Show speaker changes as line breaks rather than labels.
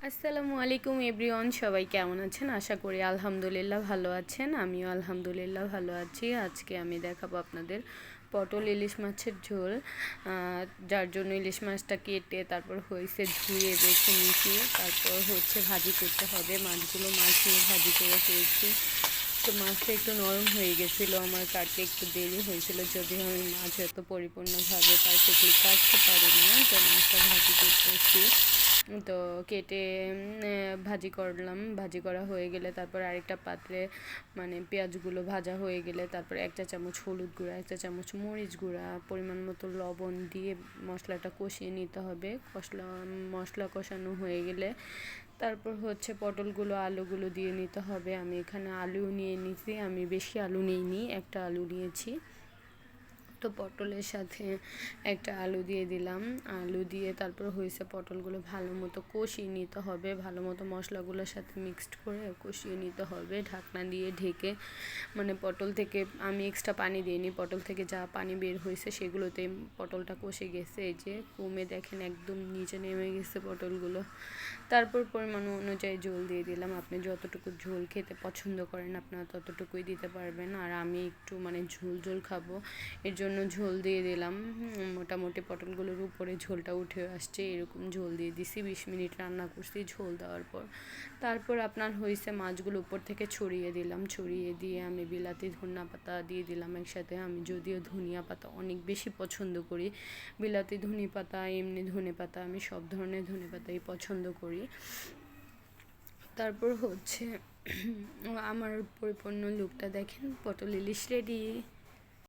আসসালামু আলাইকুম এভরিওয়ান, সবাই কেমন আছেন? আশা করি আলহামদুলিল্লাহ ভালো আছেন। আমিও আলহামদুলিল্লাহ ভালো আছি। আজকে আমি দেখাবো আপনাদের পটল ইলিশ মাছের ঝোল। যার জন্য ইলিশ মাছটা কেটে তারপর হয়েছে ধুয়ে রেখে মিশিয়ে তারপর ভাজি করতে হবে। মাছগুলো মাখিয়ে ভাজি করে ফেলছি। তো মাছটা একটু নরম হয়ে গেছিলো, আমার কাটতে একটু দেরি হয়েছিল, যদিও আমি মাছ এত পরিপূর্ণভাবে পারফেক্টলি কাটতে পারি না। তো মাছটা ভাজি করতেছি। তো কেটে ভাজি করলাম। ভাজি করা হয়ে গেলে তারপর আরেকটা পাত্রে পেঁয়াজগুলো ভাজা হয়ে গেলে তারপর 1 চা চামচ হলুদ গুঁড়া, 1 চা চামচ মরিচ গুঁড়া, পরিমাণ মতো লবণ দিয়ে মশলাটা কষিয়ে নিতে হবে। মশলা কষানো হয়ে গেলে তারপর পটলগুলো আলুগুলো দিয়ে নিতে হবে। আমি এখানে আলু নিয়ে নিয়েছি, আমি বেশি আলু নিইনি, একটা আলু নিয়েছি। তো পটলের সাথে একটা আলু দিয়ে দিলাম। আলু দিয়ে তারপর পটলগুলো ভালো মতো কষিয়ে নিতে হবে, ভালো মতো মশলাগুলোর সাথে মিক্সড করে কষিয়ে নিতে হবে ঢাকনা দিয়ে ঢেকে। পটল থেকে আমি এক্সট্রা পানি দিইনি, পটল থেকে যা পানি বের হয়েছে সেগুলোতেই পটলটা কষে গেছে। এই যে কমে দেখেন একদম নিচে নেমে গেছে পটলগুলো। তারপর পরিমাণ অনুযায়ী ঝোল দিয়ে দিলাম। আপনি যতটুকু ঝোল খেতে পছন্দ করেন আপনারা ততটুকুই দিতে পারবেন। আর আমি একটু ঝোল ঝোল খাবো, এর জন্য ঝোল দিয়ে দিলাম। মোটামুটি পটলগুলোর উপরে ঝোলটা উঠে আসছে, এরকম ঝোল দিয়ে দিছি। 20 মিনিট রান্না করছি ঝোল দেওয়ার পর। তারপর আপনার মাছগুলো উপর থেকে ছড়িয়ে দিলাম। ছড়িয়ে দিয়ে আমি বিলাতি ধনিয়া পাতা দিয়ে দিলাম একসাথে। আমি যদিও ধনিয়া পাতা অনেক বেশি পছন্দ করি, বিলাতি ধনে পাতা এমনি ধনে পাতা আমি সব ধরনের ধনে পাতাই পছন্দ করি। তারপর আমার পরিপূর্ণ লুকটা দেখেন, পটল ইলিশ রেডি।